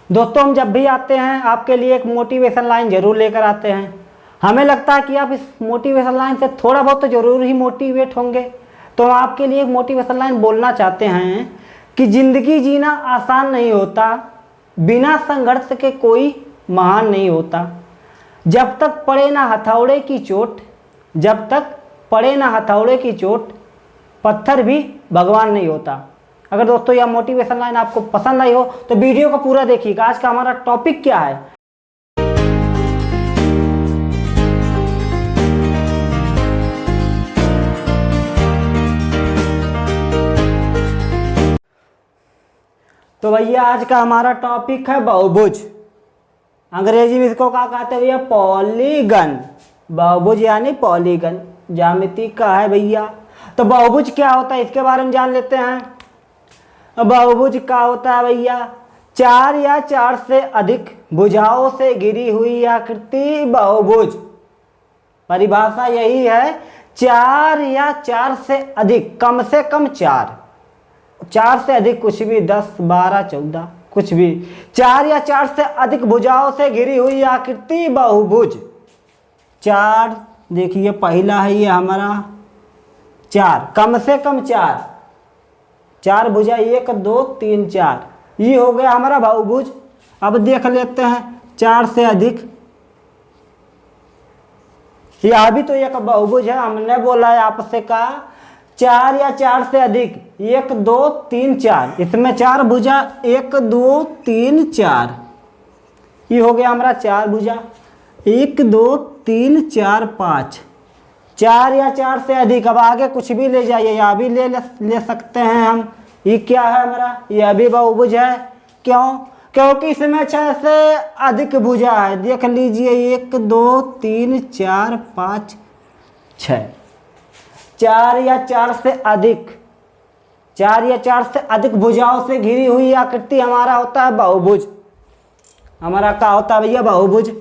दोस्तों हम जब भी आते हैं आपके लिए एक मोटिवेशन लाइन ज़रूर लेकर आते हैं। हमें लगता है कि आप इस मोटिवेशन लाइन से थोड़ा बहुत तो ज़रूर ही मोटिवेट होंगे। तो हम आपके लिए एक मोटिवेशन लाइन बोलना चाहते हैं कि ज़िंदगी जीना आसान नहीं होता, बिना संघर्ष के कोई महान नहीं होता। जब तक पड़े ना हथौड़े की चोट, जब तक पड़े ना हथौड़े की चोट, पत्थर भी भगवान नहीं होता। अगर दोस्तों यह मोटिवेशन लाइन आपको पसंद आई हो तो वीडियो को पूरा देखिएगा। आज का हमारा टॉपिक क्या है? तो भैया आज का हमारा टॉपिक है बहुभुज। अंग्रेजी में इसको क्या कहते हैं भैया? पॉलीगन। बहुभुज यानी पॉलीगन, ज्यामिति का है भैया। तो बहुभुज क्या होता है इसके बारे में जान लेते हैं। बहुभुज क्या होता है भैया? चार या चार से अधिक भुजाओं से घिरी हुई आकृति बहुभुज। परिभाषा यही है, चार या चार से अधिक, कम से कम चार, चार से अधिक कुछ भी, 10, 12, 14 कुछ भी, चार या चार से अधिक भुजाओं से घिरी हुई आकृति बहुभुज। चार देखिए पहला है ये हमारा, चार, कम से कम चार, चार भुजा, 1, 2, 3, 4, ये हो गया हमारा बहुभुज। अब देख लेते हैं चार से अधिक, यह भी तो एक बहुभुज है। हमने बोला है आपसे का चार या चार से अधिक, 1, 2, 3, 4, इसमें चार भुजा, 1, 2, 3, 4, ये हो गया हमारा चार भुजा। 1, 2, 3, 4, 5, चार या चार से अधिक। अब आगे कुछ भी ले जाइए, या भी ले सकते हैं हम। ये क्या है हमारा? यह भी बहुभुज है। क्यों? क्योंकि इसमें 6 से अधिक भुजा है। देख लीजिए 1, 2, 3, 4, 5, 6, चार या चार से अधिक, चार या चार से अधिक भुजाओं से घिरी हुई आकृति हमारा होता है बहुभुज। हमारा क्या होता है भैया? बहुभुज।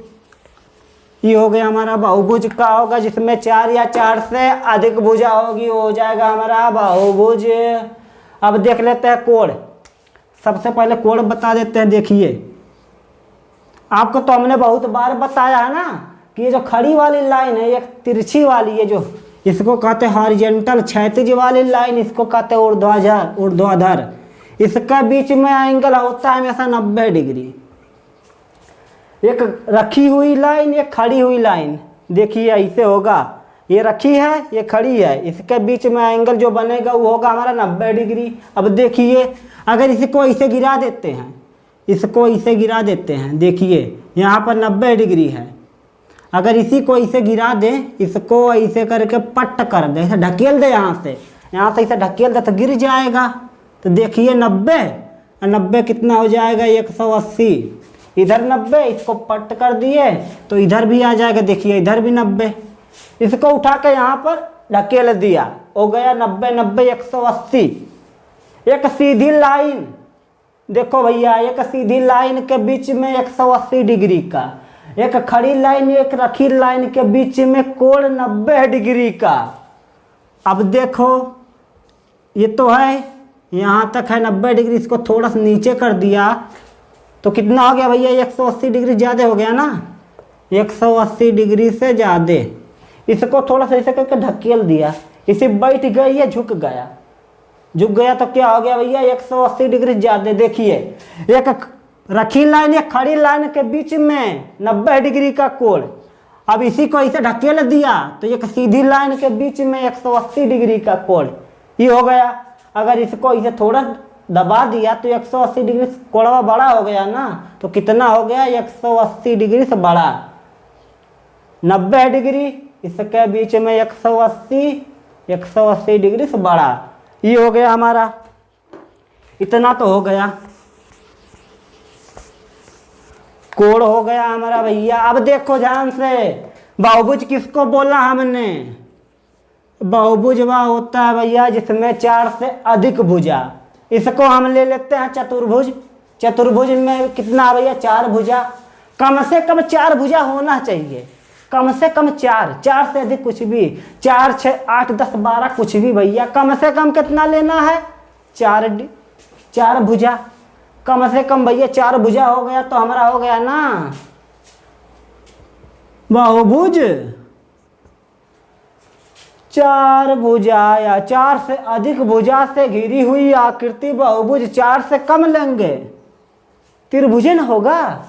ये हो गया हमारा बहुभुज। का होगा जिसमें चार या चार से अधिक भुजा होगी, हो जाएगा हमारा बहुभुज। अब देख लेते हैं कोण। सबसे पहले कोण बता देते हैं। देखिए आपको तो हमने बहुत बार बताया है ना कि ये जो खड़ी वाली लाइन है, एक तिरछी वाली, ये जो इसको कहते हैं हॉरिजॉन्टल, क्षैतिज वाली लाइन, इसको कहते हैं ऊर्ध्वाधर। इसका बीच में एंगल होता है हमेशा 90 डिग्री। एक रखी हुई लाइन, एक खड़ी हुई लाइन, देखिए ऐसे होगा, ये रखी है, ये खड़ी है, इसके बीच में एंगल जो बनेगा वो होगा हमारा 90 डिग्री। अब देखिए अगर इसको ऐसे गिरा देते हैं, इसको ऐसे गिरा देते हैं, देखिए यहाँ पर 90 डिग्री है। अगर इसी को ऐसे गिरा दें, इसको ऐसे करके पट कर दे, ऐसे ढकेल दे, यहाँ से ऐसे ढकेल दे तो गिर जाएगा। तो देखिए 90 कितना हो जाएगा? 180। इधर 90, इसको पट कर दिए तो इधर भी आ जाएगा। देखिए इधर भी 90, इसको उठा के यहाँ पर ढकेल दिया, हो गया 90, 180। एक सीधी लाइन देखो भैया, एक सीधी लाइन के बीच में 180 डिग्री का, एक खड़ी लाइन, एक रखी लाइन के बीच में कोण 90 डिग्री का। अब देखो ये तो है, यहाँ तक है 90 डिग्री, इसको थोड़ा सा नीचे कर दिया तो कितना हो गया भैया? 180 डिग्री ज़्यादा हो गया ना, 180 डिग्री से ज़्यादा। इसको थोड़ा सा ऐसे करके ढकेल दिया, इसे बैठ गई है, झुक गया तो क्या हो गया भैया? 180 डिग्री ज़्यादा। देखिए एक रखी लाइन, एक खड़ी लाइन के बीच में 90 डिग्री का कोण। अब इसी को ऐसे ढकेल दिया तो एक सीधी लाइन के बीच में 180 डिग्री का कोण, ये हो गया। अगर इसको इसे थोड़ा दबा दिया तो 180 डिग्री कोणवा बड़ा हो गया ना, तो कितना हो गया? 180 डिग्री से बड़ा। 90 डिग्री, इसके बीच में 180 डिग्री से बड़ा, ये हो गया हमारा। इतना तो हो गया, कोण हो गया हमारा भैया। अब देखो ध्यान से, बहुभुज किसको बोला हमने? बहुभुज वह होता है भैया जिसमें चार से अधिक भुजा। इसको हम ले लेते हैं चतुर्भुज। चतुर्भुज में कितना भैया? चार भुजा। कम से कम चार भुजा होना चाहिए, कम से कम चार, चार से अधिक कुछ भी, 4, 6, 8, 10, 12 कुछ भी भैया, कम से कम कितना लेना है? चार भुजा। कम से कम भैया 4 भुजा हो गया तो हमारा हो गया ना बहुभुज। 4 भुजा या 4 से अधिक भुजा से घिरी हुई आकृति बहुभुज 4 से कम लेंगे त्रिभुज न होगा।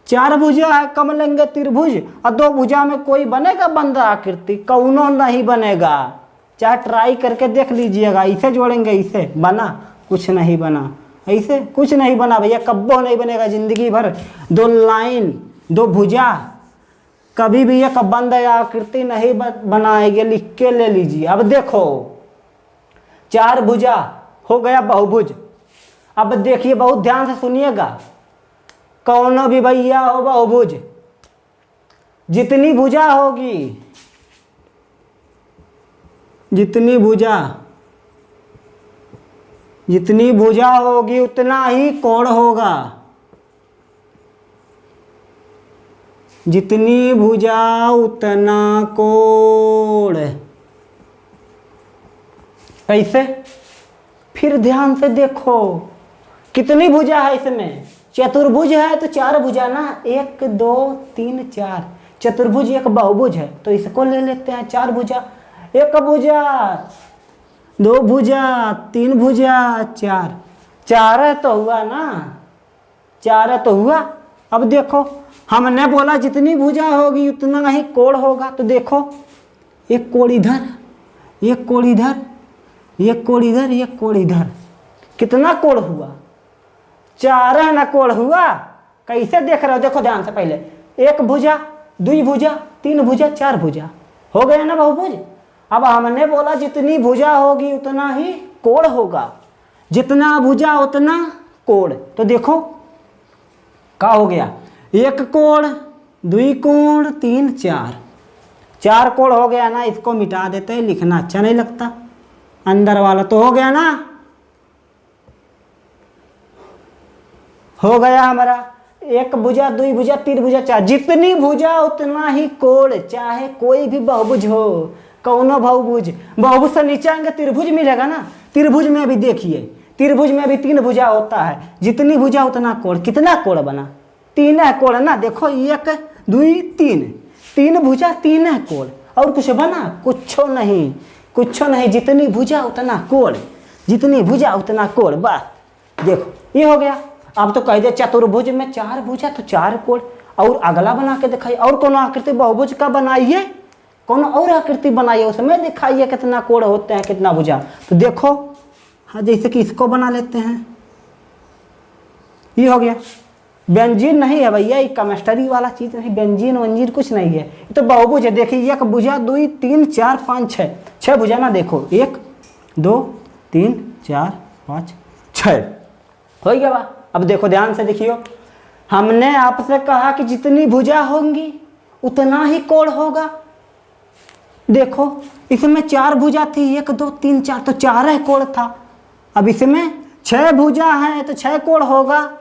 4 भुजा है कम लेंगे त्रिभुज, और 2 भुजा में कोई बनेगा बंद आकृति? कौनो नहीं बनेगा। चाहे ट्राई करके देख लीजिएगा। इसे जोड़ेंगे इसे, बना? कुछ नहीं बना। ऐसे कुछ नहीं बना भैया, कब्बो नहीं बनेगा जिंदगी भर। 2 लाइन 2 भुजा कभी भी एक बंद आकृति नहीं बनाएंगे, लिख के ले लीजिए। अब देखो 4 भुजा हो गया बहुभुज। अब देखिए बहुत ध्यान से सुनिएगा, कौनो भी भैया हो बहुभुज, जितनी भुजा होगी जितनी भुजा होगी उतना ही कोण होगा। जितनी भुजा उतना कोण। कैसे? फिर ध्यान से देखो कितनी भुजा है इसमें। चतुर्भुज है तो 4 भुजा ना, 1 2 3 4। चतुर्भुज एक बहुभुज है तो इसको ले लेते हैं 4 भुजा। 1 भुजा 2 भुजा 3 भुजा 4। 4 है तो हुआ ना, 4 है तो हुआ। अब देखो हमने बोला जितनी भुजा होगी उतना ही कोण होगा, तो देखो एक कोण इधर, एक कोण इधर, एक कोण इधर, एक कोण इधर। कितना कोण हुआ? 4 है ना कोण हुआ। कैसे देख रहे हो? देखो ध्यान से, पहले 1 भुजा 2 भुजा 3 भुजा 4 भुजा हो गया ना बहुभुज। अब हमने बोला जितनी भुजा होगी उतना ही कोण होगा। जितना भुजा उतना कोण। तो देखो क्या हो गया, 1 कोण 2 कोण 3 4। 4 कोण हो गया ना। इसको मिटा देते हैं, लिखना अच्छा नहीं लगता। अंदर वाला तो हो गया ना, हो गया हमारा 1 भुजा 2 भुजा 3 भुजा 4। जितनी भुजा उतना ही कोण, चाहे कोई भी बहुभुज हो। कौनो बहुभुज, बहुभुज से नीचे आएंगे त्रिभुज मिलेगा ना। त्रिभुज में भी देखिए, त्रिभुज में भी 3 भुजा होता है। जितनी भुजा उतना कोण। कितना कोण बना? 3 है कोण ना। देखो 1 2 3, 3 भुजा 3 है कोण। और कुछ बना? कुछो नहीं, कुछो नहीं। जितनी भुजा उतना कोण, जितनी भुजा उतना कोण। बस देखो ये हो गया। अब तो कह दे चतुर्भुज में 4 भुजा तो 4 कोण। और अगला बना के दिखाइए। और कौन आकृति बहुभुज का बनाइए, कौन और आकृति बनाइए, उसमें दिखाइए कितना कोण होते हैं, कितना भुजा। तो देखो हाँ, जैसे कि इसको बना लेते हैं। ये हो गया। व्यंजन नहीं है भैया, ये केमिस्ट्री वाला चीज नहीं। व्यंजन वंजन कुछ नहीं है, ये तो बहुभुज है। देखिए 1 भुजा 2 3 4 5 6। 6 भुजा ना। देखो 1 2 3 4 5 6 हो गया बा। अब देखो ध्यान से देखियो, हमने आपसे कहा कि जितनी भुजा होंगी उतना ही कोण होगा। देखो इसमें 4 भुजा थी, 1 2 3 4, तो 4 है कोण था। अब इसमें 6 भुजा है तो 6 कोण होगा,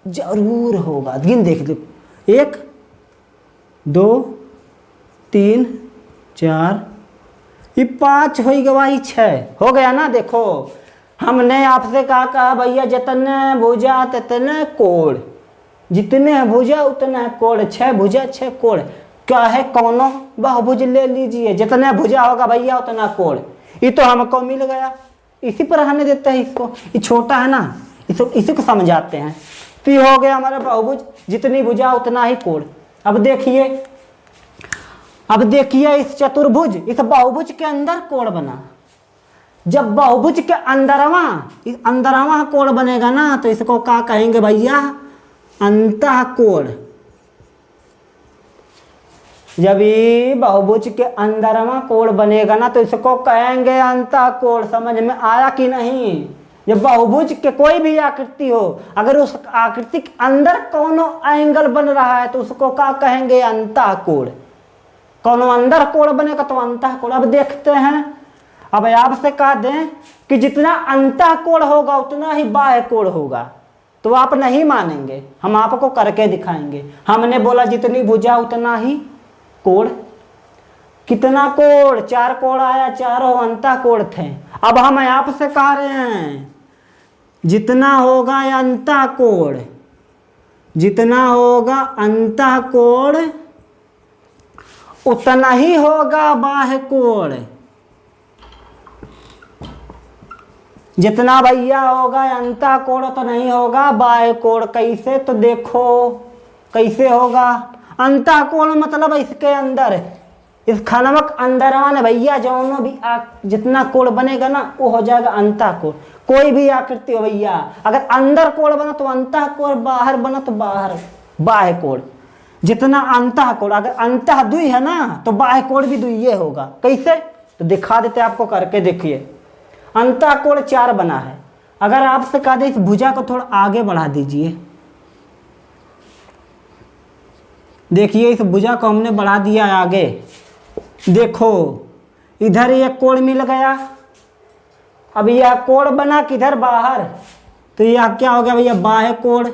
जरूर होगा। गिन देख लो, 1 2 3 4, ये 5 हो गया, ये 6 हो गया ना। देखो हमने आपसे कहा भैया जितने भुजा तितने कोण, जितने भुजा उतने कोण। 6 भुजा 6 कोण। क्या है? कौनो बहुभुज ले लीजिए, जितने भुजा होगा भैया उतना कोण। ये तो हमको मिल गया, इसी पर रहने देते हैं इसको। ये छोटा है ना, इसी को समझाते हैं। तो ये हो गया हमारा बहुभुज, जितनी भुजा उतना ही कोण। अब देखिए इस चतुर्भुज, इस बहुभुज के अंदर कोण बना। जब बहुभुज के अंदरवा कोण बनेगा ना, तो इसको क्या कहेंगे भैया? अंतःकोण। जब ये बहुभुज के अंदरवा कोण बनेगा ना, तो इसको कहेंगे अंतःकोण। समझ में आया कि नहीं? जब बहुभुज के कोई भी आकृति हो, अगर उस आकृति के अंदर कोनो एंगल बन रहा है तो उसको क्या कहेंगे? अंतःकोण। कोनो अंदर कोण बनेगा तो अंतःकोण। अब देखते हैं, अब आपसे कह दें कि जितना अंतःकोण होगा उतना ही बाह्य कोण होगा, तो आप नहीं मानेंगे। हम आपको करके दिखाएंगे। हमने बोला जितनी भुजा उतना ही कोण। कितना कोण? 4 कोण आया, चारों अंतःकोण थे। अब हम आपसे कह रहे हैं जितना होगा अंतःकोण, जितना होगा अंतःकोण उतना ही होगा बाह्य कोण। जितना भैया होगा अंतःकोण तो नहीं होगा बाह्य कोण। कैसे? तो देखो कैसे होगा। अंतःकोण मतलब इसके अंदर, इस खनमक अंदरवा ने भैया जो भी जितना कोण बनेगा ना वो हो जाएगा अंतःकोण। कोई भी आकृति हो भैया, अगर अंदर कोण बना तो अंतःकोण, बाहर बना तो बाहर बाह्य कोण। जितना अंतःकोण, अगर अंतः द्वि है ना तो बाह्य कोण भी द्वितीय होगा। कैसे? तो दिखा देते आपको करके, देखिए। अंतःकोण 4 बना है। अगर आपसे कहा दे इस भुजा को थोड़ा आगे बढ़ा दीजिए, देखिए इस भुजा को हमने बढ़ा दिया आगे। देखो इधर एक कोण मिल गया। अब यह कोण बना किधर? बाहर। तो यह क्या हो गया भैया? बाह्य कोण।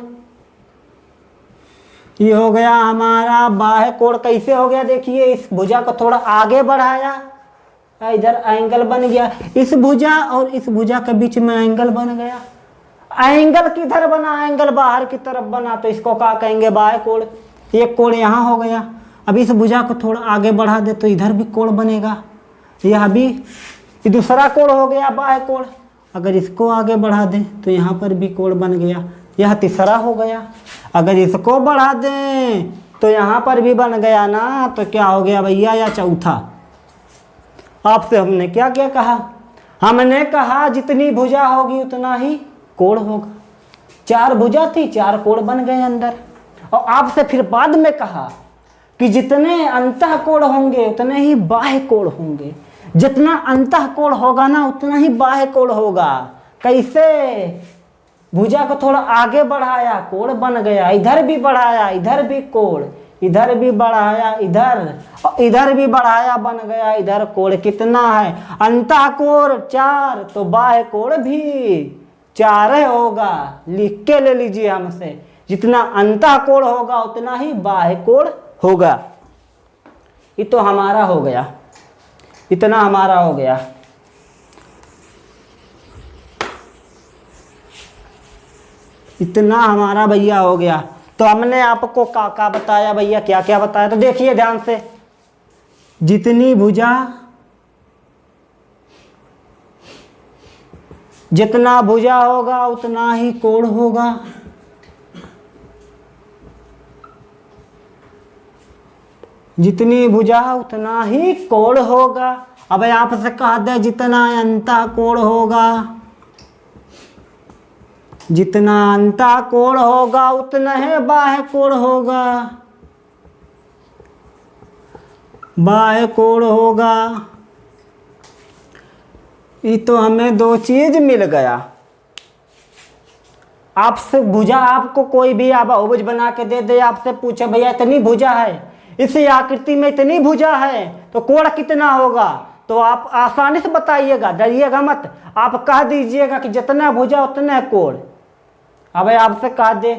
ये हो गया हमारा बाह्य कोण। कैसे हो गया? देखिए इस भुजा को थोड़ा आगे बढ़ाया, इधर एंगल बन गया। इस भुजा और इस भुजा के बीच में एंगल बन गया। एंगल किधर बना? एंगल बाहर की तरफ बना, तो इसको क्या कहेंगे? बाह्य कोण। एक कोण यहाँ हो गया। अब इस भुजा को थोड़ा आगे बढ़ा दे तो इधर भी कोण बनेगा। यह भी दूसरा कोण हो गया बाह्य कोण। अगर इसको आगे बढ़ा दें तो यहाँ पर भी कोण बन गया। यह तीसरा हो गया। अगर इसको बढ़ा दें तो यहाँ पर भी बन गया ना, तो क्या हो गया भैया? या चौथा। आपसे हमने क्या क्या कहा? हमने कहा जितनी भुजा होगी उतना ही कोण होगा। 4 भुजा थी, 4 कोण बन गए अंदर। और आपसे फिर बाद में कहा कि जितने अंतःकोण होंगे उतने ही बाह्य कोण होंगे। जितना अंतःकोण होगा ना उतना ही बाह्य कोण होगा। कैसे? भुजा को थोड़ा आगे बढ़ाया, कोण बन गया। इधर भी बढ़ाया, इधर भी कोण। इधर भी बढ़ाया, इधर भी बढ़ाया, बन गया इधर कोण। कितना है? अंतःकोण 4, तो बाह्य कोण भी 4 होगा। लिख के ले लीजिए हमसे, जितना अंतःकोण होगा उतना ही बाह्य कोण होगा। ये तो हमारा हो गया, इतना हमारा हो गया। इतना हमारा भैया हो गया। तो हमने आपको क्या बताया भैया? क्या क्या बताया? तो देखिए ध्यान से, जितनी भुजा, जितना भुजा होगा उतना ही कोण होगा। जितनी भुजा उतना ही कोण होगा। अब आपसे कहा दे जितना अंतःकोण होगा, जितना अंतःकोण होगा उतना ही बाह्य कोण होगा। बाह्य कोण होगा। ये तो हमें 2 चीज मिल गया। आपसे भुजा, आपको कोई भी आप बहुभुज बना के दे दे, आपसे पूछे भैया इतनी भुजा है, इसी आकृति में इतनी भुजा है तो कोण कितना होगा, तो आप आसानी से बताइएगा, डरिएगा मत। आप कह दीजिएगा कि जितना भुजा उतना कोण। अब आपसे कह दे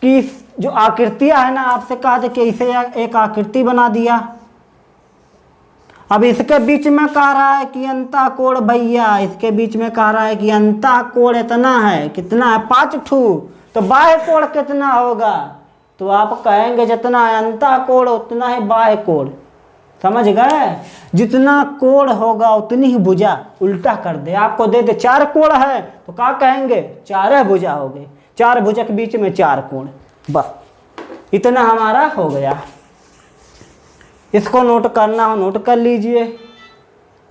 कि जो आकृतियां है ना, आपसे कह दे कि इसे एक आकृति बना दिया। अब इसके बीच में कह रहा है कि अंतःकोण भैया, इसके बीच में कह रहा है कि अंतःकोण इतना है, कितना है? 5 ठू। तो बाह्य कोण कितना होगा? तो आप कहेंगे जितना अंतःकोण उतना ही बाह्य कोण। समझ गए? जितना कोण होगा उतनी ही भुजा। उल्टा कर दे, आपको दे दे 4 कोण है तो क्या कहेंगे? 4 भुजा हो गए। 4 भुजा के बीच में 4 कोण। बस इतना हमारा हो गया। इसको नोट करना हो नोट कर लीजिए।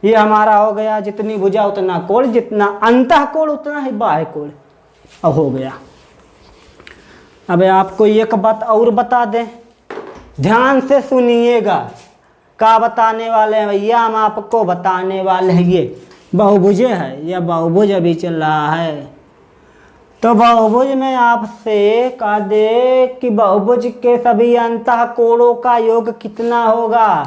ये हमारा हो गया, जितनी भुजा उतना कोण, जितना अंतःकोण उतना ही बाह्य कोण। अब हो गया। अब आपको एक बात और बता दें, ध्यान से सुनिएगा। क्या बताने वाले हैं भैया? हम आपको बताने वाले हैं, ये बहुभुज है, यह बहुभुज अभी चल रहा है। तो बहुभुज में आपसे कह दे कि बहुभुज के सभी अंतःकोणों का योग कितना होगा।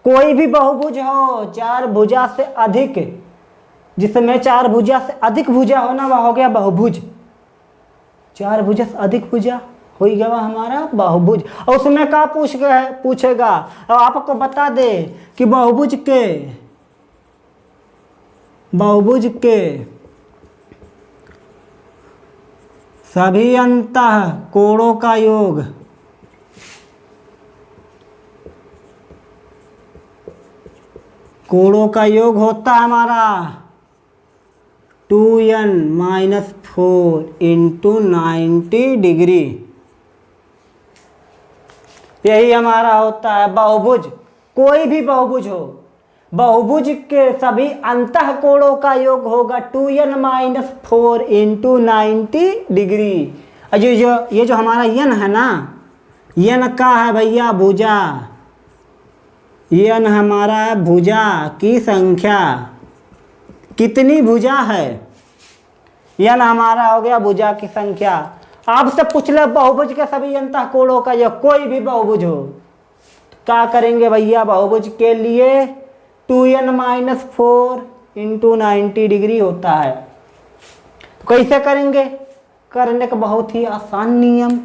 कोई भी बहुभुज हो 4 भुजा से अधिक, जिसमें 4 भुजा से अधिक भुजा होना वह हो गया बहुभुज। 4 भुजा से अधिक भुजा हो गया हमारा बहुभुज। और उसमें क्या पूछेगा? और आपको बता दे कि बहुभुज के सभी अंतः कोणों का योग होता है हमारा 2n-4 इंटू 90 डिग्री। यही हमारा होता है बहुभुज। कोई भी बहुभुज हो, बहुभुज के सभी अंतः कोणों का योग होगा 2n-4 इंटू 90 डिग्री। ये जो हमारा यन है ना, यन का है भैया भुजा, यन हमारा भुजा की संख्या। कितनी भुजा है? यन हमारा हो गया भुजा की संख्या। आपसे पूछ ले बहुभुज के सभी अंतः कोणों का योग, कोई भी बहुभुज हो, तो क्या करेंगे भैया? बहुभुज के लिए 2n-4 इंटू 90 डिग्री होता है। तो कैसे करेंगे? करने का बहुत ही आसान नियम।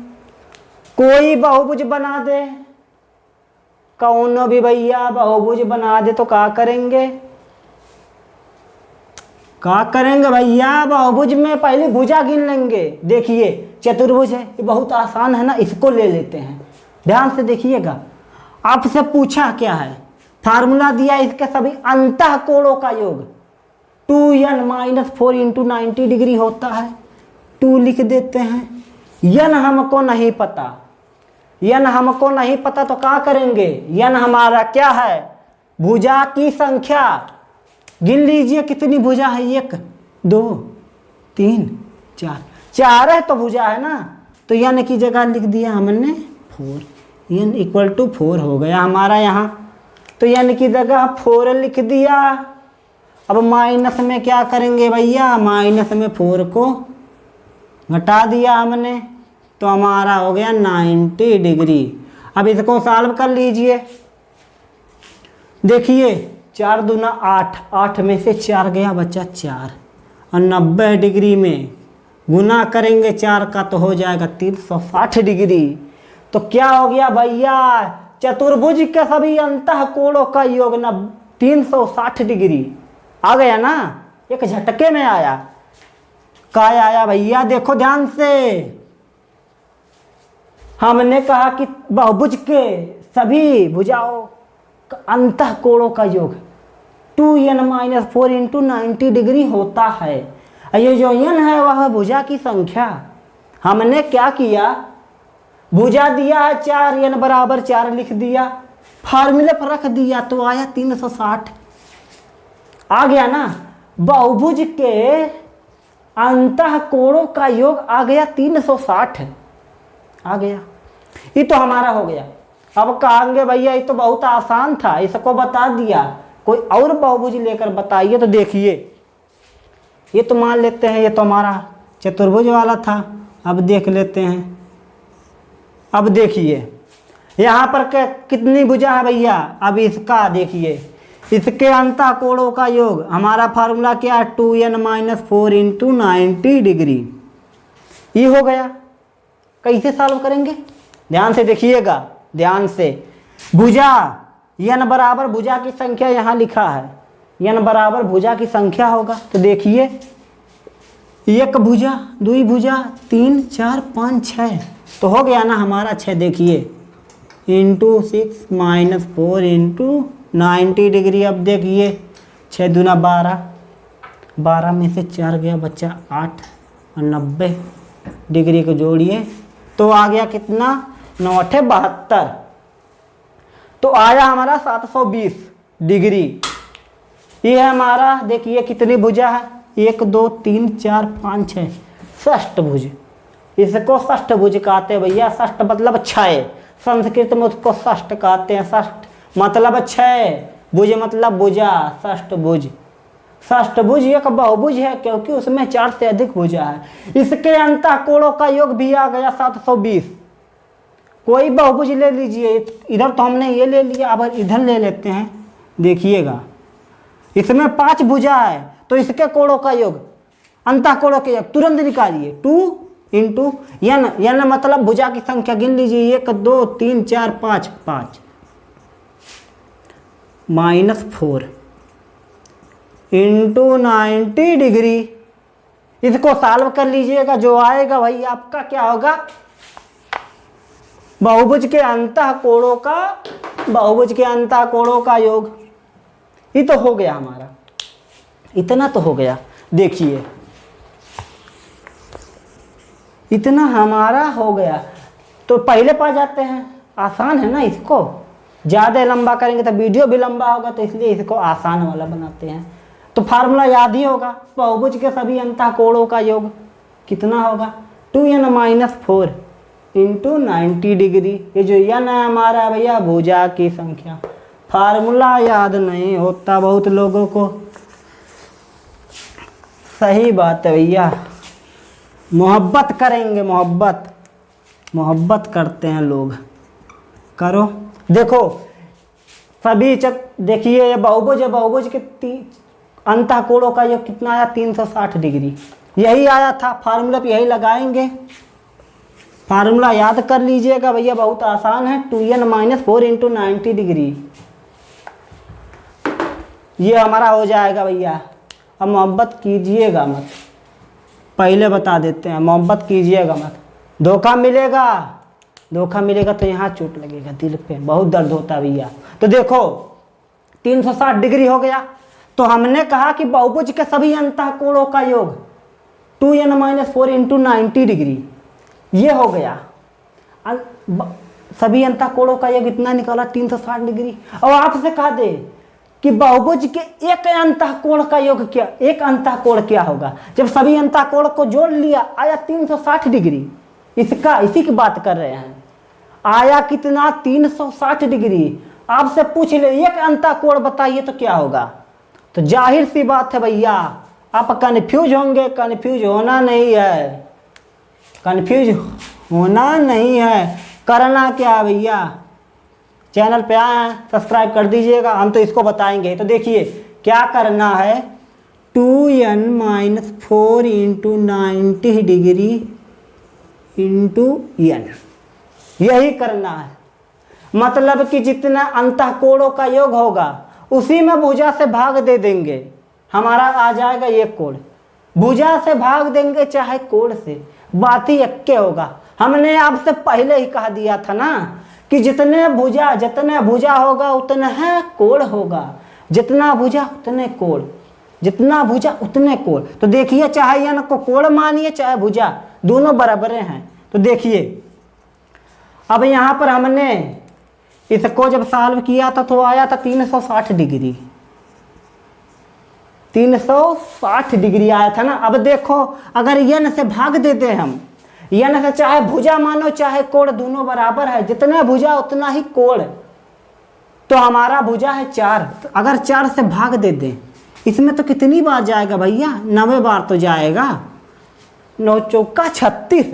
कोई बहुभुज बना दे, कौन भी भैया बहुभुज बना दे, तो क्या करेंगे? क्या करेंगे भैया? बहुभुज में पहले भुजा गिन लेंगे। देखिए चतुर्भुज है, ये बहुत आसान है ना, इसको ले लेते हैं। ध्यान से देखिएगा, आपसे पूछा क्या है, फार्मूला दिया इसके सभी अंतः कोणों का योग 2n-4 इंटू 90 डिग्री होता है। 2 लिख देते हैं। यन हमको नहीं पता, यन हमको नहीं पता तो क्या करेंगे? यन हमारा क्या है? भुजा की संख्या। गिन लीजिए कितनी भुजा है, 1 2 3 4, 4 है तो भुजा है ना, तो यन की जगह लिख दिया हमने 4, यन इक्वल टू 4 हो गया हमारा यहाँ। तो यन की जगह 4 लिख दिया। अब माइनस में क्या करेंगे भैया? माइनस में 4 को घटा दिया हमने, तो हमारा हो गया 90 डिग्री। अब इसको सॉल्व कर लीजिए। देखिए 4 दूना 8, 8 में से 4 गया बच्चा 4, और 90 डिग्री में गुना करेंगे 4 का तो हो जाएगा 360 डिग्री। तो क्या हो गया भैया? चतुर्भुज के सभी अंतः कोणों का योग 360 डिग्री आ गया ना, एक झटके में आया। काय आया भैया? देखो ध्यान से, हमने कहा कि बहुभुज के सभी भुजाओं अंतः कोणों का योग 2n-4 इंटू 90 डिग्री होता है। ये जो n है वह भुजा की संख्या। हमने क्या किया? भुजा दिया है 4, n बराबर 4 लिख दिया, फार्मूले पर रख दिया तो आया 360। आ गया ना? बहुभुज के अंतः कोणों का योग आ गया 360 आ गया। ये तो हमारा हो गया। अब कहेंगे भैया ये तो बहुत आसान था, इसको बता दिया, कोई और बहुभुज लेकर बताइए। तो देखिए ये तो मान लेते हैं ये तो हमारा चतुर्भुज वाला था। अब देख लेते हैं। अब देखिए यहाँ पर कितनी भुजा है भैया? अब इसका देखिए, इसके अंतः कोणों का योग हमारा फार्मूला क्या है? 2n-4 into 90 degree. ये हो गया। कैसे सॉल्व करेंगे? ध्यान से देखिएगा, ध्यान से। भुजा n बराबर भुजा की संख्या यहाँ लिखा है, n बराबर भुजा की संख्या होगा। तो देखिए 1 भुजा, 2 भुजा, 3 4 5 6, तो हो गया ना हमारा 6। देखिए इंटू 6 माइनस 4 इंटू 90 डिग्री। अब देखिए 6 दूना 12, 12 में से 4 गया बच्चा 8, और 90 डिग्री को जोड़िए तो आ गया कितना? 9 8 72, तो आया हमारा 720 डिग्री। ये है हमारा, देखिए कितनी भुजा है? 1 2 3 4 5 6, षष्ठभुज। इसको षष्ठभुज कहते हैं भैया। षष्ठ मतलब 6, संस्कृत में उसको षष्ठ कहते हैं। षष्ठ मतलब 6, भुज मतलब भुजा, षष्ठभुज। षष्ठभुज एक बहुभुज है क्योंकि उसमें 4 से अधिक भुजा है। इसके अंतः कोणों का योग भी आ गया 720। कोई बहुभुज ले लीजिए, इधर तो हमने ये ले लिया, अब इधर ले लेते हैं। देखिएगा इसमें 5 भुजा है, तो इसके कोणों का योग, अंतः कोणों के योग तुरंत निकालिए। 2 इंटू n, n मतलब भुजा की संख्या। गिन लीजिए 1 2 3 4 5, 5 माइनस 4 इंटू 90 डिग्री। इसको सॉल्व कर लीजिएगा, जो आएगा वही आपका क्या होगा, बहुभुज के अंतः कोणों का, बहुभुज के अंतः कोणों का योग। ये तो हो गया हमारा, इतना तो हो गया। देखिए इतना हमारा हो गया, तो पहले पा जाते हैं, आसान है ना। इसको ज़्यादा लंबा करेंगे तो वीडियो भी लंबा होगा, तो इसलिए इसको आसान वाला बनाते हैं। तो फार्मूला याद ही होगा, बहुभुज के सभी अंतः कोणों का योग कितना होगा, 2n-4 इंटू 90 डिग्री। ये जो n है हमारा भैया भुजा की संख्या। फार्मूला याद नहीं होता बहुत लोगों को, सही बात है भैया। मोहब्बत करेंगे, मोहब्बत करते हैं लोग, करो। देखो सभी देखिए ये बहुभुज है, बहुभुज के अंतः कोणों का योग कितना आया, 360 डिग्री। यही आया था, फार्मूला पे यही लगाएंगे। फार्मूला याद कर लीजिएगा भैया, बहुत आसान है, 2n-4 इंटू 90 डिग्री। ये हमारा हो जाएगा भैया। अब मोहब्बत कीजिएगा मत, पहले बता देते हैं, मोहब्बत कीजिएगा मत, धोखा मिलेगा, धोखा मिलेगा तो यहाँ चोट लगेगा, दिल पे बहुत दर्द होता है भैया। तो देखो 360 डिग्री हो गया, तो हमने कहा कि बहुभुज के सभी अंतः कोणों का योग 2n-4 इंटू 90 डिग्री, ये हो गया। सभी अंतः कोणों का योग इतना निकाला 360 डिग्री। और आपसे कहा दे कि बहुभुज के एक अंतः कोण का योग क्या, एक अंतः कोण क्या होगा, जब सभी अंतः कोण को जोड़ लिया आया 360 डिग्री। इसका इसी की बात कर रहे हैं, आया कितना 360 डिग्री। आपसे पूछ ले एक अंतः कोण बताइए तो क्या होगा, तो जाहिर सी बात है भैया आप कन्फ्यूज होंगे। कन्फ्यूज होना नहीं है, कन्फ्यूज होना नहीं है, करना क्या है भैया, चैनल पे आए हैं सब्सक्राइब कर दीजिएगा, हम तो इसको बताएंगे। तो देखिए क्या करना है, 2n-4 into 90 degree into n, यही करना है। मतलब कि जितना अंतः कोणों का योग होगा उसी में भुजा से भाग दे देंगे, हमारा आ जाएगा ये कोण। भुजा से भाग देंगे चाहे कोण से, बात ही एक्के होगा। हमने आपसे पहले ही कहा दिया था ना कि जितने भुजा होगा उतना है कोण होगा, जितना भुजा उतने कोण, जितना भुजा उतने कोण। तो देखिए चाहे n को कोण मानिए चाहे भुजा, दोनों बराबर हैं। तो देखिए अब यहाँ पर हमने इसको जब सॉल्व किया था तो आया था 360 डिग्री, 360 डिग्री आया था ना। अब देखो अगर n से भाग देते हम, n से चाहे भुजा मानो चाहे कोण, दोनों बराबर है, जितना भुजा उतना ही कोण। तो हमारा भुजा है 4, तो अगर 4 से भाग दे दें, इसमें तो कितनी बार जाएगा भैया, 90 बार तो जाएगा। 9 चौका 36,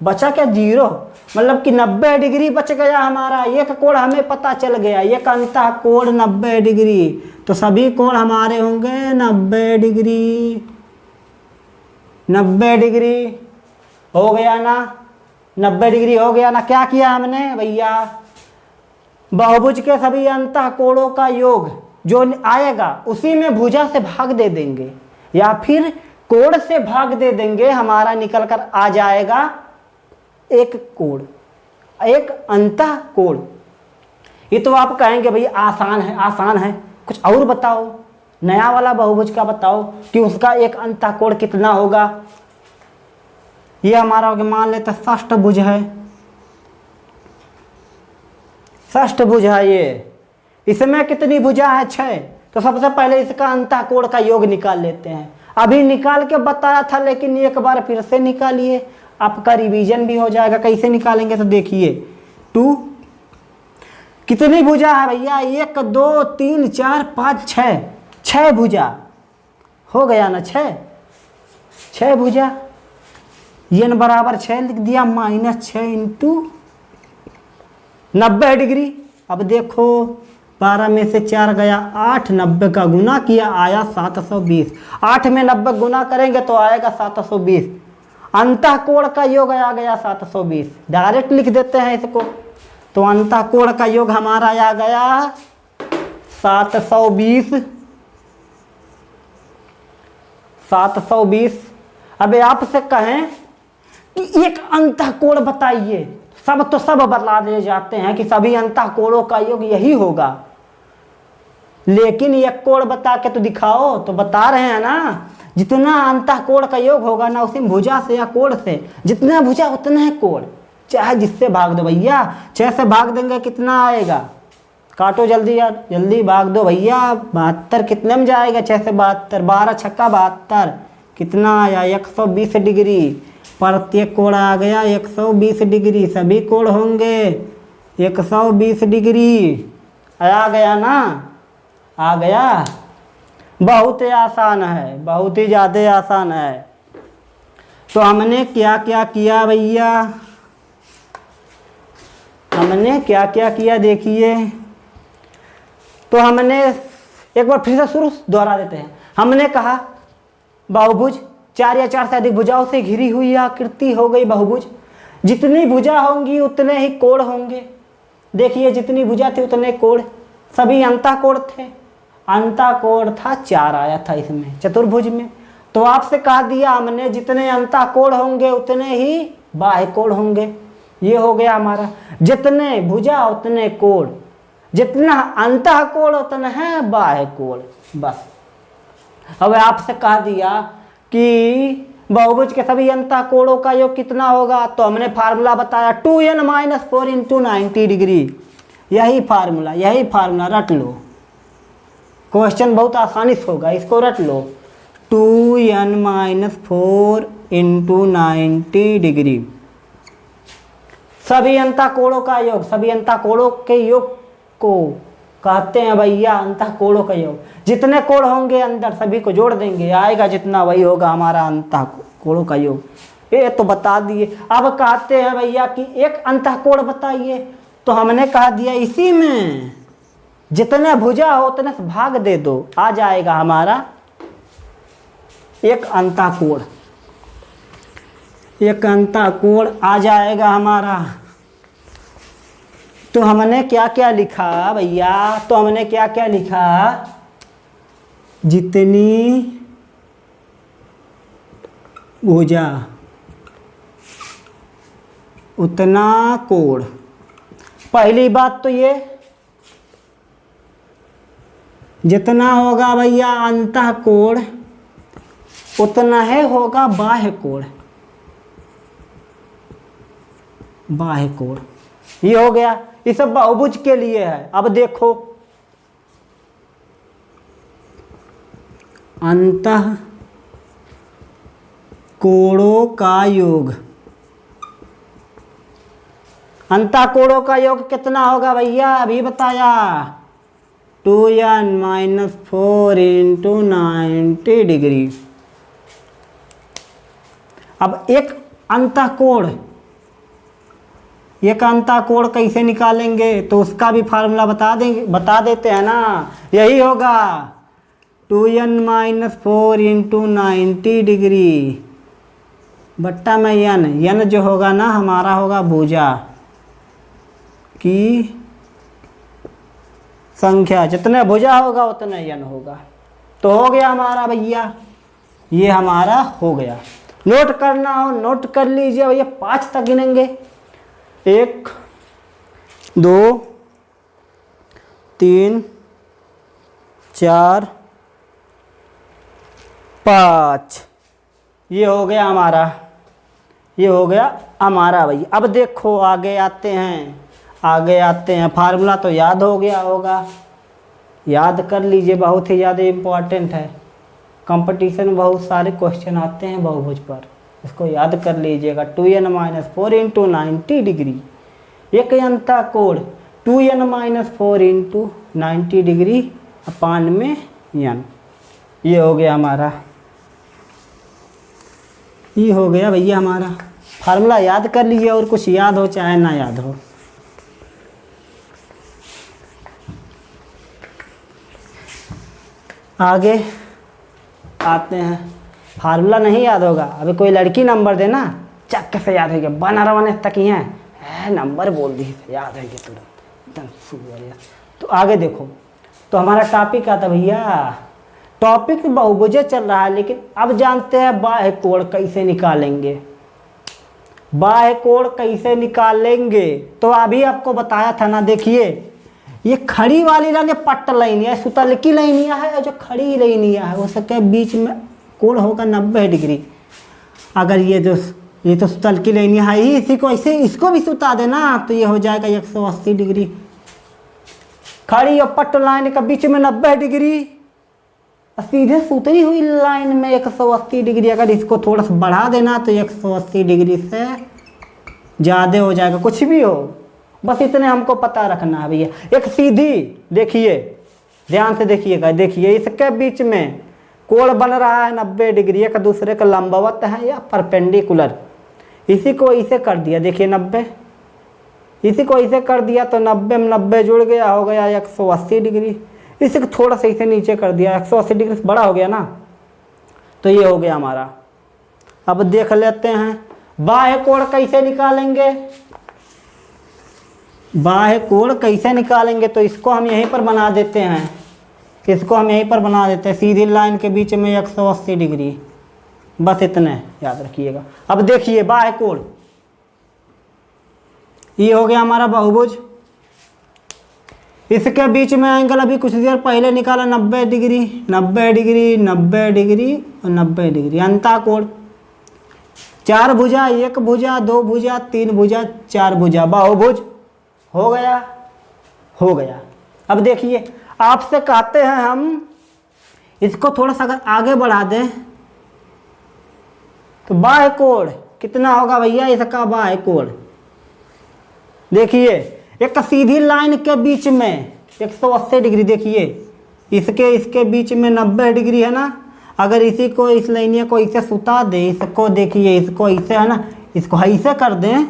बचा क्या 0, मतलब कि 90 डिग्री बच गया हमारा। एक कोण हमें पता चल गया, एक अंतः कोण 90 डिग्री, तो सभी कोण हमारे होंगे 90 डिग्री। 90 डिग्री हो गया ना, 90 डिग्री हो गया ना। क्या किया हमने भैया, बहुभुज के सभी अंतः कोणों का योग जो आएगा उसी में भुजा से भाग दे देंगे या फिर कोण से भाग दे देंगे, हमारा निकल कर आ जाएगा एक कोण, एक अंतः कोण। ये तो आप कहेंगे भैया आसान है, आसान है, कुछ और बताओ, नया वाला बहुभुज का बताओ कि उसका एक अंतः कोण कितना होगा। ये हमारा मान लेते षष्ठभुज है, षष्ठभुज है ये, इसमें कितनी भुजा है 6। तो सबसे पहले इसका अंतः कोण का योग निकाल लेते हैं। अभी निकाल के बताया था लेकिन एक बार फिर से निकालिए, आपका रिवीजन भी हो जाएगा। कैसे निकालेंगे तो देखिए 2 कितनी भुजा है भैया, 1 2 3 4 5 6, 6 भुजा हो गया ना, 6 भुजा। n बराबर 6 लिख दिया, -6 इंटू 90 डिग्री। अब देखो 12 में से 4 गया 8, 90 का गुना किया आया 720। 8 में 90 गुना करेंगे तो आएगा 720। अंतः कोण का योग आ गया 720, डायरेक्ट लिख देते हैं इसको। तो अंतः कोण का योग हमारा आ गया 720। अबे आपसे कहें कि एक अंतःकोण बताइए, सब तो सब बता दे जाते हैं कि सभी अंतःकोणों का योग यही होगा, लेकिन एक कोण बता के तो दिखाओ। तो बता रहे हैं ना, जितना अंतःकोण का योग होगा ना उसी भुजा से या कोण से, जितना भुजा उतना है कोण, चाहे जिससे भाग दो भैया। 6 से भाग देंगे कितना आएगा, काटो जल्दी यार, जल्दी भाग दो भैया। 72 कितने में जाएगा, 6 से 72, 12 छक्का 72, कितना आया 120 डिग्री। प्रत्येक कोण आ गया 120 डिग्री, सभी कोण होंगे 120 डिग्री। आ गया ना, आ गया। बहुत आसान है, बहुत ही ज़्यादा आसान है। तो हमने क्या क्या किया भैया, हमने क्या क्या किया देखिए। तो हमने एक बार फिर से शुरू दोहरा देते हैं। हमने कहा बहुभुज 4 या 4 से अधिक भुजाओं से घिरी हुई आकृति हो गई बहुभुज। जितनी भुजा होंगी उतने ही कोण होंगे। देखिए जितनी भुजा थी उतने कोण, सभी अंतःकोण थे। अंतःकोण था 4 आया था इसमें चतुर्भुज में। तो आपसे कहा दिया हमने जितने अंतःकोण होंगे उतने ही बाह्य कोण होंगे। ये हो गया हमारा, जितने भुजा उतने कोण, जितना अंतःकोण उतना है बाह्य कोण, बस। अब आपसे कहा दिया कि बहुभुज के सभी अंतःकोणों का योग कितना होगा, तो हमने फार्मूला बताया 2n-4 × 90 डिग्री। यही फार्मूला रट लो, क्वेश्चन बहुत आसानी से होगा, इसको रट लो। 2n-4 × 90 डिग्री सभी अंतःकोणों का योग, सभी अंतःकोणों के योग को कहते हैं भैया अंतःकोणों का योग। जितने कोण होंगे अंदर सभी को जोड़ देंगे, आएगा जितना वही होगा हमारा अंतःकोणों का योग। ये तो बता दिए। अब कहते हैं भैया कि एक अंतःकोण बताइए, तो हमने कहा दिया इसी में जितने भुजा हो उतने से भाग दे दो, आ जाएगा हमारा एक अंतःकोण। एक अंतःकोण आ जाएगा हमारा। तो हमने क्या क्या लिखा भैया, तो हमने क्या क्या लिखा, जितनी भुजा उतना कोण। पहली बात तो ये जितना होगा भैया अंतःकोण उतना है होगा बाह्य कोण। बाह्य कोण ये हो गया, ये सब बहुभुज के लिए है। अब देखो अंतःकोणों का योग, अंतःकोणों का योग कितना होगा भैया, अभी बताया 2n-4 × 90 डिग्री। अब एक अंतःकोण कैसे निकालेंगे, तो उसका भी फार्मूला बता देते हैं ना। यही होगा 2n-4 × 90 डिग्री बट्टा में n जो होगा ना हमारा होगा भुजा की संख्या, जितने भुजा होगा उतने n होगा। तो हो गया हमारा भैया, ये हमारा हो गया। नोट करना हो नोट कर लीजिए भैया, 5 तक गिनेंगे। 1 2 3 4 5, ये हो गया हमारा, ये हो गया हमारा भैया। अब देखो आगे आते हैं, फार्मूला तो याद हो गया होगा, याद कर लीजिए, बहुत ही ज़्यादा इम्पोर्टेंट है। कंपटीशन में बहुत सारे क्वेश्चन आते हैं बहुभुज पर, इसको याद कर लीजिएगा। 2n-4 × 90 डिग्री, एक अंतःकोण 2n-4 × 90 डिग्री अपान में n। ये हो गया हमारा, ये हो गया भैया हमारा। फार्मूला याद कर लीजिए, और कुछ याद हो चाहे ना याद हो। आगे आते हैं, फार्मूला नहीं याद होगा, अभी कोई लड़की नंबर देना चक्क से याद हो गया, 12 तक ही है नंबर बोल दी याद है तुरंत एकदम। तो आगे देखो, तो हमारा टॉपिक आता भैया टॉपिक बहुभुज चल रहा है, लेकिन अब जानते हैं बाह्य कोण कैसे निकालेंगे। बाह्य कोण कैसे निकालेंगे तो अभी आपको बताया था ना। देखिए ये खड़ी वाली लाइन पट्ट लाइनिया है, सुतलकी लाइनिया है, जो खड़ी लाइनिया है उसके बीच में कोण होगा 90 डिग्री। अगर ये तो सुतलकी लाइनिया है ही, इसी को ऐसे इसको भी सुता देना तो ये हो जाएगा 180 डिग्री। खड़ी और पट्ट लाइन के बीच में 90 डिग्री, सीधे सुतरी हुई लाइन में 180 डिग्री। अगर इसको थोड़ा सा बढ़ा देना तो 180 डिग्री से ज़्यादा हो जाएगा। कुछ भी हो, बस इतने हमको पता रखना है भैया। एक सीधी, देखिए ध्यान से देखिएगा, देखिए इसके बीच में कोण बन रहा है 90 डिग्री, एक दूसरे का लंबवत है या परपेंडिकुलर। इसी को इसे कर दिया, देखिए 90, इसी को इसे कर दिया तो 90 में 90 जुड़ गया, हो गया 180 डिग्री। इसी को थोड़ा सा इसे नीचे कर दिया, 180 डिग्री से बड़ा हो गया ना, तो ये हो गया हमारा। अब देख लेते हैं बाह्य कोण कैसे निकालेंगे। बाह्य कोण कैसे निकालेंगे तो इसको हम यहीं पर बना देते हैं, इसको हम यहीं पर बना देते हैं। सीधी लाइन के बीच में 180 डिग्री, बस इतने याद रखिएगा। अब देखिए बाह्य कोण, ये हो गया हमारा बहुभुज। इसके बीच में एंगल अभी कुछ देर पहले निकाला 90 डिग्री, 90 डिग्री, 90 डिग्री और 90 डिग्री। अंतःकोण, 4 भुजा, 1 भुजा, 2 भुजा, 3 भुजा, 4 भुजा, बहुभुज हो गया, हो गया। अब देखिए आपसे कहते हैं हम इसको थोड़ा सा अगर आगे बढ़ा दें तो बाह्य कोण कितना होगा भैया इसका बाह्य कोण। देखिए एक सीधी लाइन के बीच में 180 डिग्री, देखिए इसके बीच में 90 डिग्री है ना। अगर इसी को इस लाइनिया को इसे सुता दे, इसको देखिए इसको इसे है ना, इसको ऐसे कर दें,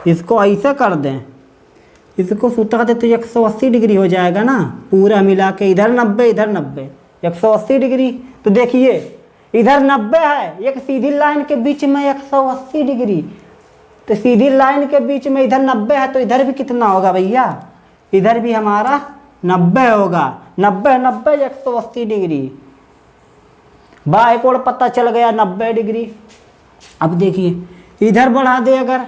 इसको ऐसे कर दें, इसको सुता दे तो 180 डिग्री हो जाएगा ना पूरा मिला के। इधर 90 इधर 90, 180 डिग्री। तो देखिए इधर 90 है, एक सीधी लाइन के बीच में 180 डिग्री, तो सीधी लाइन के बीच में इधर 90 है तो इधर भी कितना होगा भैया, इधर भी हमारा 90 होगा। 90 90 180 डिग्री, बाह्य कोण पता चल गया 90 डिग्री। अब देखिए इधर बढ़ा दे, अगर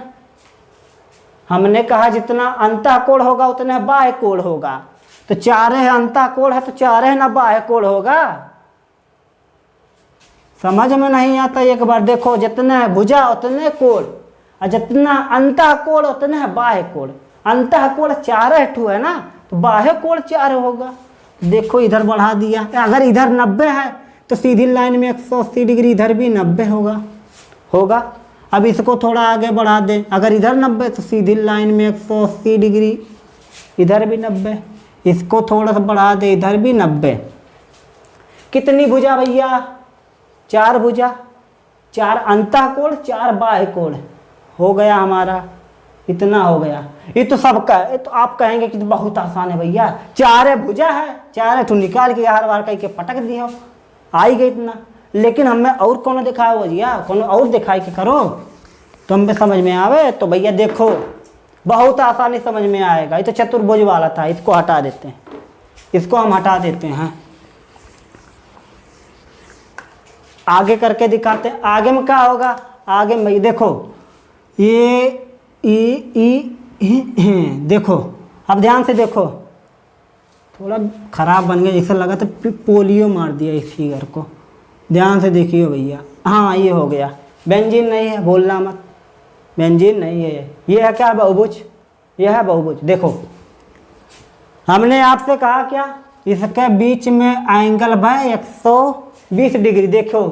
हमने कहा जितना अंतःकोण होगा उतना बाह्य कोण होगा, तो 4 है अंतःकोण है तो 4 है ना बाह्य कोण होगा। समझ में नहीं आता, एक बार देखो, जितना भुजा उतने कोण और जितना अंतःकोण उतने है बाह्य कोण। अंतःकोण 4 ठू है ना, तो बाह्य कोण 4 होगा। देखो इधर बढ़ा दिया, अगर इधर 90 है तो सीधी लाइन में 180 डिग्री, इधर भी 90 होगा। अब इसको थोड़ा आगे बढ़ा दें, अगर इधर 90 तो सीधी लाइन में 180 डिग्री, इधर भी 90। इसको थोड़ा सा बढ़ा दे, इधर भी 90। कितनी भुजा भैया, 4 भुजा, 4 अंतःकोण 4 बाह्य कोण हो गया हमारा, इतना हो गया। ये तो सबका, ये तो आप कहेंगे कि तो बहुत आसान है भैया, 4 भुजा है, 4 ठू निकाल के हर बार कहीं के पटक दिया, आई गई इतना। लेकिन हमें और कौन दिखाया हो भैया, कौन और दिखाई के करो तो हमें समझ में आवे। तो भैया देखो बहुत आसानी समझ में आएगा। ये तो चतुर्भुज वाला था, इसको हटा देते हैं, इसको हम हटा देते हैं, आगे करके दिखाते हैं। आगे में क्या होगा, आगे में देखो ये देखो, अब ध्यान से देखो, थोड़ा खराब बन गया जैसा लगा, तो पोलियो मार दिया इस फिगर को। ध्यान से देखिए भैया, हाँ ये हो गया। बेंजीन नहीं है, बोलना मत, बेंजीन नहीं है। ये है क्या, बहुभुज, ये है बहुभुज। देखो हमने आपसे कहा क्या, इसके बीच में एंगल है 120 डिग्री। देखो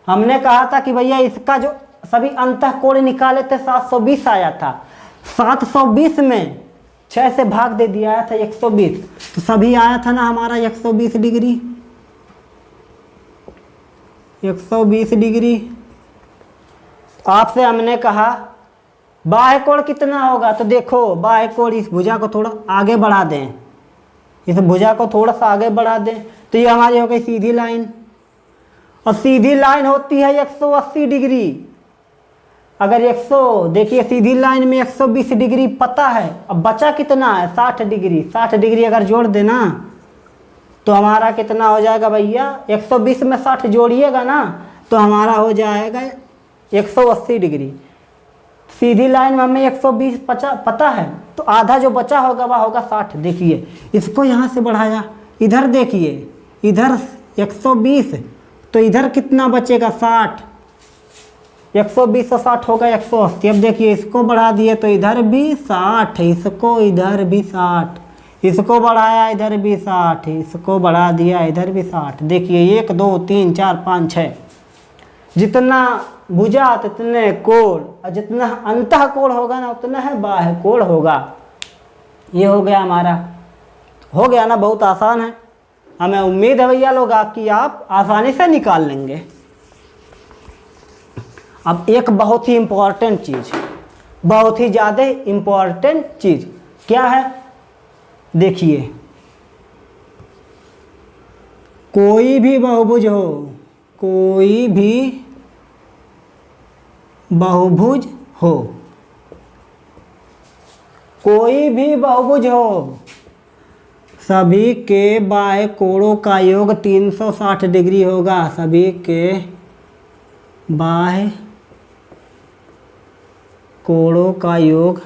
हमने कहा था कि भैया इसका जो सभी अंतःकोण निकाले थे 720 आया था, 720 में 6 से भाग दे दिया आया था 120, तो सभी आया था ना हमारा 120 डिग्री, 120 डिग्री। आपसे हमने कहा बाह्य कोण कितना होगा, तो देखो बाह्य कोण, इस भुजा को थोड़ा आगे बढ़ा दें, इस भुजा को थोड़ा सा आगे बढ़ा दें तो ये हमारी हो गई सीधी लाइन, और सीधी लाइन होती है 180 डिग्री। अगर 100 देखिए सीधी लाइन में 120 डिग्री पता है, अब बचा कितना है 60 डिग्री। 60 डिग्री अगर जोड़ देना तो हमारा कितना हो जाएगा भैया, 120 में 60 जोड़िएगा ना तो हमारा हो जाएगा 180 डिग्री। सीधी लाइन में हमें 120 पता है, तो आधा जो बचा होगा वह होगा 60। देखिए इसको यहाँ से बढ़ाया, इधर देखिए, इधर 120 तो इधर कितना बचेगा 60, 120 से 60 होगा 180। अब देखिए इसको बढ़ा दिए तो इधर भी 60, इसको इधर भी 60, इसको बढ़ाया इधर भी 60, इसको बढ़ा दिया इधर भी 60। देखिए 1 2 3 4 5 6, जितना भुजा उतने कोण, और जितना अंतः कोण होगा ना उतना है बाह्य कोण होगा। ये हो गया हमारा, हो गया ना, बहुत आसान है। हमें उम्मीद है भैया लोग कि आप आसानी से निकाल लेंगे। अब एक बहुत ही इम्पोर्टेंट चीज़, बहुत ही ज़्यादा इम्पोर्टेंट चीज़ क्या है, देखिए कोई भी बहुभुज हो, कोई भी बहुभुज हो, कोई भी बहुभुज हो, सभी के बाह्य कोणों का योग 360 डिग्री होगा। सभी के बाह्य कोणों का योग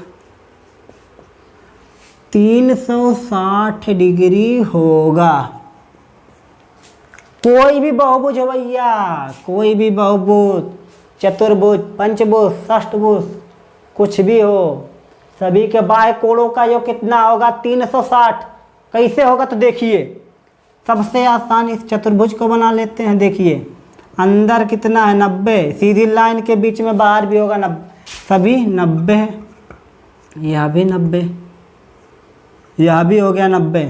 360 डिग्री होगा। कोई भी बहुभुज हो भैया, कोई भी बहुभुज, चतुर्भुज, पंचभुज, षष्ठभुज, कुछ भी हो, सभी के बाह्य कोणों का योग कितना होगा 360। कैसे होगा तो देखिए, सबसे आसान इस चतुर्भुज को बना लेते हैं। देखिए अंदर कितना है 90, सीधी लाइन के बीच में बाहर भी होगा 90, सभी 90 है, यह भी 90, यह भी हो गया 90।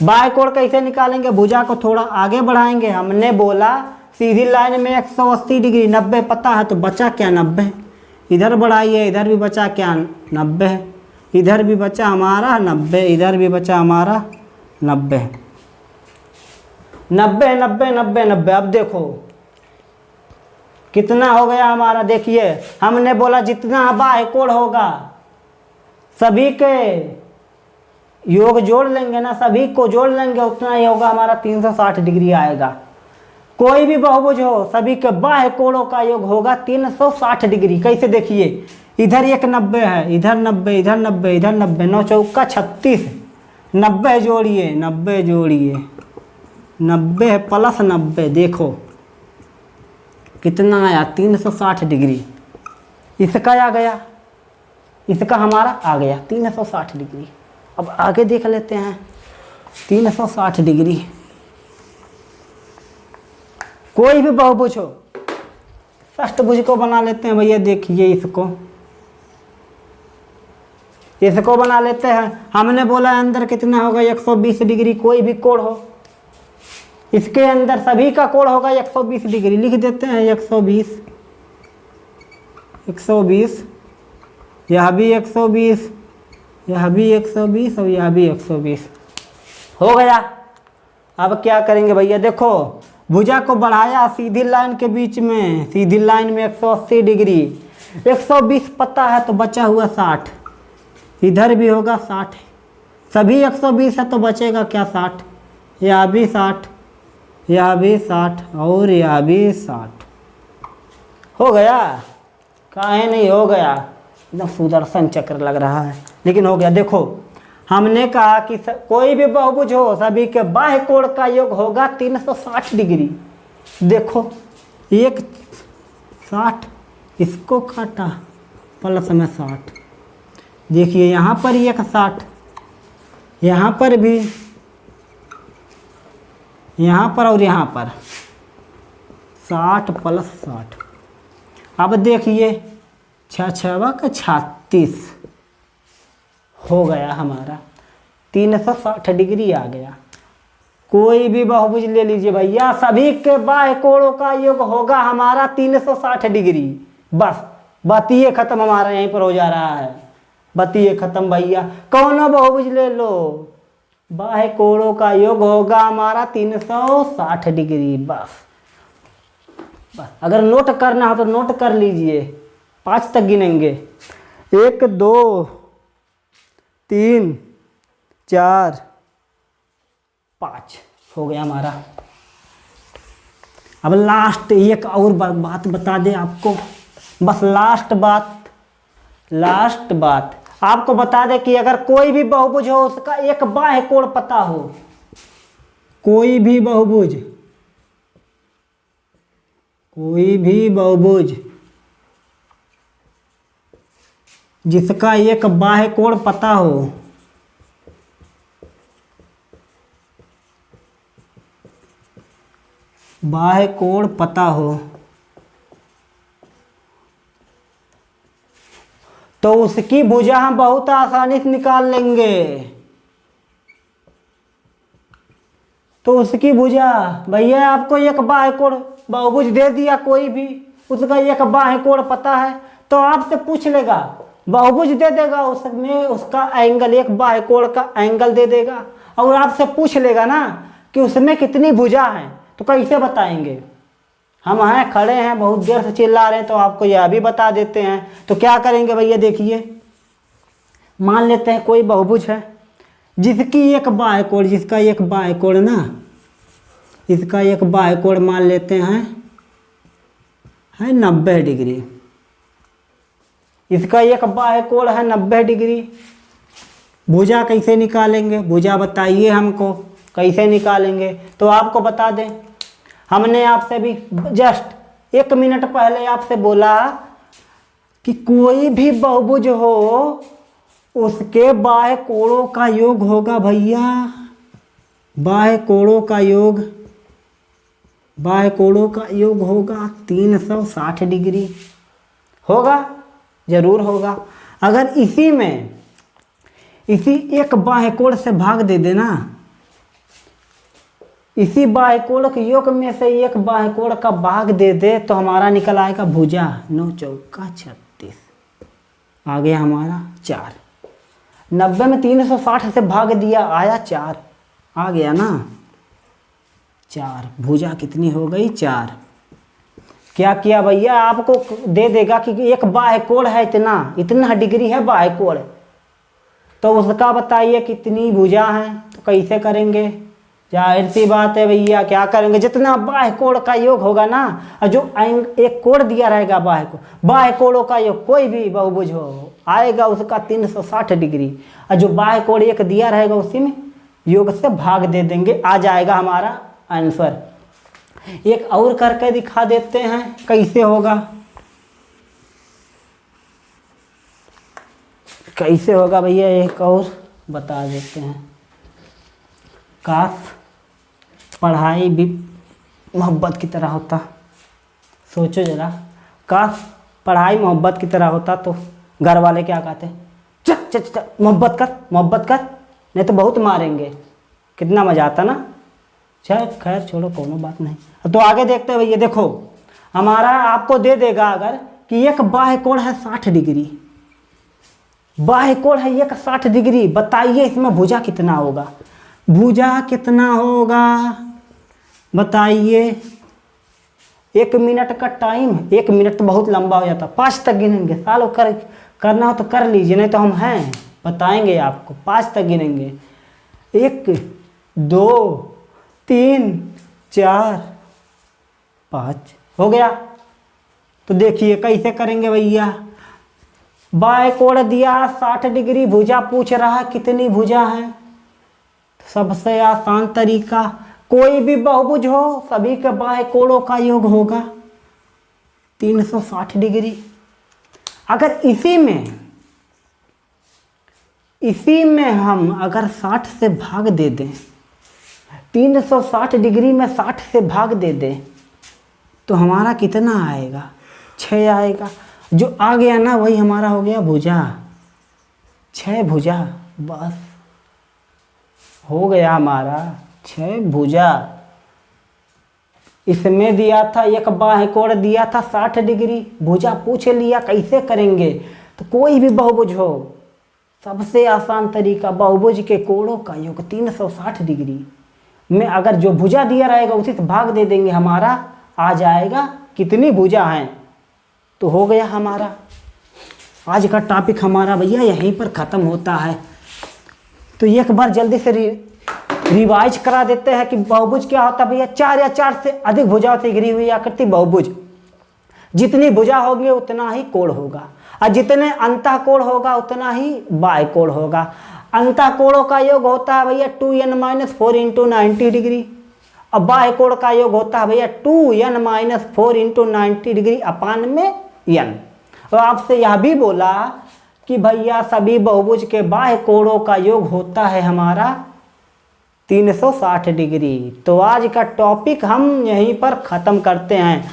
बाह्य कोण कैसे निकालेंगे, भुजा को थोड़ा आगे बढ़ाएंगे। हमने बोला सीधी लाइन में 180 डिग्री, 90 पता है, तो बचा क्या 90, इधर बढ़ाइए, इधर भी बचा क्या 90, इधर भी बचा हमारा 90, इधर भी बचा हमारा 90, 90 90 90 90। अब देखो कितना हो गया हमारा, देखिए हमने बोला जितना बाह्य कोण होगा सभी के योग जोड़ लेंगे ना, सभी को जोड़ लेंगे उतना ही होगा हमारा 360 डिग्री आएगा। कोई भी बहुभुज हो, सभी के बाह्य कोणों का योग होगा 360 डिग्री। कैसे देखिए, इधर एक 90 है, इधर 90, इधर 90, इधर 90, 9 चौका 36, 90 जोड़िए, 90 जोड़िए, 90 प्लस 90, देखो कितना आया 360 डिग्री। इसका आ गया, इसका हमारा आ गया 360 डिग्री। अब आगे देख लेते हैं 360 डिग्री। कोई भी बहुभुज हो, षष्ठभुज को बना लेते हैं भैया। देखिए इसको, इसको बना लेते हैं। हमने बोला अंदर कितना होगा 120 डिग्री, कोई भी कोण हो, इसके अंदर सभी का कोण होगा 120 डिग्री। लिख देते हैं 120, 120, यह भी 120, यह भी 120 और यह भी 120 हो गया। अब क्या करेंगे भैया, देखो भुजा को बढ़ाया सीधी लाइन के बीच में, सीधी लाइन में 180 डिग्री, 120 पता है तो बचा हुआ 60, इधर भी होगा 60, सभी 120 है तो बचेगा क्या 60, यह भी 60, यह भी 60 और यह भी 60। हो गया, काहे नहीं हो गया, एकदम सुदर्शन चक्र लग रहा है, लेकिन हो गया। देखो हमने कहा कि कोई भी बहुभुज हो, सभी के बाह्य कोण का योग होगा 360 डिग्री। देखो एक 60, इसको काटा प्लस में 60, देखिए यहाँ पर एक 60, यहाँ पर भी, यहाँ पर और यहाँ पर 60 प्लस 60। अब देखिए 6 6 का 36 हो गया हमारा, 360 डिग्री आ गया। कोई भी बहुभुज ले लीजिए भैया, सभी के बाह्य कोणों का योग होगा हमारा 360 डिग्री। बस बतिये खत्म, हमारा यहीं पर हो जा रहा है, बतिये खत्म भैया। कौन बहुभुज ले लो, बाह्य कोणों का योग होगा हमारा 360 डिग्री। बस बस, अगर नोट करना हो तो नोट कर लीजिए, 5 तक गिनेंगे, 1 2 3 4 5, हो गया हमारा। अब लास्ट एक और बात बता दे आपको, बस लास्ट बात आपको बता दे कि अगर कोई भी बहुभुज हो उसका एक बाह्य कोण पता हो, कोई भी बहुभुज जिसका एक बाह्य कोण पता हो, बाह्य कोण पता हो, तो उसकी भुजा हम बहुत आसानी से निकाल लेंगे। तो उसकी भुजा भैया आपको एक बाह्य कोण बहुभुज दे दिया, कोई भी उसका एक बाह्य कोण पता है तो आपसे पूछ लेगा, बहुभुज दे देगा, उसमें उसका एंगल एक बाह्य कोण का एंगल दे देगा और आपसे पूछ लेगा ना कि उसमें कितनी भुजा है, तो कैसे बताएंगे? हम हैं खड़े हैं, बहुत देर से चिल्ला रहे हैं, तो आपको यह भी बता देते हैं। तो क्या करेंगे भैया, देखिए मान लेते हैं कोई बहुभुज है जिसकी एक बाह्य कोण, जिसका एक बाह्य कोण ना, इसका एक बाह्य कोण मान लेते हैं है 90 डिग्री, इसका एक बाह्य कोण है 90 डिग्री। भुजा कैसे निकालेंगे, भुजा बताइए हमको कैसे निकालेंगे। तो आपको बता दें, हमने आपसे भी जस्ट 1 मिनट पहले आपसे बोला कि कोई भी बहुभुज हो उसके बाह्य कोणों का योग होगा भैया, बाह्य कोणों का योग होगा 360 डिग्री, होगा, जरूर होगा। अगर इसी एक बाह्य कोण से भाग दे देना, इसी बाह्य कोण के योग में से एक बाह्य कोण का भाग दे दे तो हमारा निकल आएगा भुजा 9 चौका 36, आ गया हमारा 4। 90 में 360 से भाग दिया, आया 4, आ गया ना 4। भुजा कितनी हो गई 4। क्या किया भैया, आपको दे देगा कि एक बाह्य कोण है इतना डिग्री है बाह्य कोण, तो उसका बताइए कितनी भुजा है। तो कैसे करेंगे, जाहिर सी बात है भैया, क्या करेंगे, जितना बाह्य कोण का योग होगा ना, और जो एक कोण दिया रहेगा बाह्य कोणों का योग, कोई भी बहुभुज हो आएगा उसका 360 डिग्री, और जो बाह्य कोण एक दिया रहेगा उसी में योग से भाग दे देंगे, आ जाएगा हमारा आंसर। एक और करके दिखा देते हैं कैसे होगा, कैसे होगा भैया, एक और बता देते हैं। काश पढ़ाई भी मोहब्बत की तरह होता, सोचो जरा, काश पढ़ाई मोहब्बत की तरह होता तो घर वाले क्या कहते, चल चल चल मोहब्बत कर, नहीं तो बहुत मारेंगे, कितना मजा आता ना। चल खैर छोड़ो, कोनो बात नहीं। तो आगे देखते हैं भैया, देखो हमारा आपको दे देगा अगर कि एक बाह्य कोण है 60 डिग्री, बाह्य कोण है एक 60 डिग्री, बताइए इसमें भुजा कितना होगा, भुजा कितना होगा बताइए। 1 मिनट का टाइम, 1 मिनट तो बहुत लंबा हो जाता, 5 तक गिनेंगे, सालों करना हो तो कर लीजिए, नहीं तो हम हैं बताएंगे आपको, 5 तक गिनेंगे, 1 2 3 4 5 हो गया। तो देखिए कैसे करेंगे भैया, बाह्य कोण दिया 60 डिग्री, भुजा पूछ रहा है कितनी भुजा है। सबसे आसान तरीका, कोई भी बहुभुज हो सभी के बाह्य कोणों का योग होगा 360 डिग्री। अगर इसी में हम अगर 60 से भाग दे दें, 360 डिग्री में 60 से भाग दे दें तो हमारा कितना आएगा, 6 आएगा। जो आ गया ना वही हमारा हो गया भुजा, 6 भुजा, बस हो गया हमारा 6 भुजा। इसमें दिया था एक बाह्य कोण दिया था 60 डिग्री, भुजा पूछ लिया कैसे करेंगे। तो कोई भी बहुभुज हो, सबसे आसान तरीका बहुभुज के कोणों का योग 360 डिग्री में अगर जो भुजा दिया रहेगा उसी से भाग दे देंगे, हमारा आ जाएगा कितनी भुजा हैं। तो हो गया हमारा आज का टॉपिक हमारा भैया यहीं पर ख़त्म होता है। तो एक बार जल्दी से रिवाइज करा देते हैं कि बहुभुज क्या होता है भैया, 4 या 4 से अधिक भुजाओं से घिरी हुई आकृति बहुभुज। जितनी भुजा होगी उतना ही कोण होगा, और जितने अंतः कोण होगा उतना ही बाह्य कोण होगा। अंतः कोणों का योग होता है भैया 2n-4 इंटू 90 डिग्री, और बाह्य कोण का योग होता है भैया 2n-4 इंटू 90 डिग्री अपान में n। और आपसे यह भी बोला कि भैया सभी बहुभुज के बाह्य कोणों का योग होता है हमारा 360 डिग्री। तो आज का टॉपिक हम यहीं पर ख़त्म करते हैं।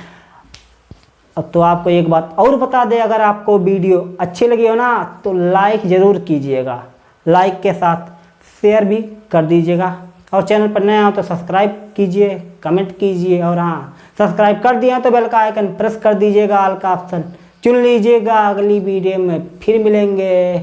अब तो आपको एक बात और बता दें, अगर आपको वीडियो अच्छी लगी हो ना तो लाइक ज़रूर कीजिएगा, लाइक के साथ शेयर भी कर दीजिएगा, और चैनल पर नया हो तो सब्सक्राइब कीजिए, कमेंट कीजिए, और हाँ सब्सक्राइब कर दिया तो बेल का आइकन प्रेस कर दीजिएगा, ऑल का ऑप्शन चुन लीजिएगा। अगली वीडियो में फिर मिलेंगे।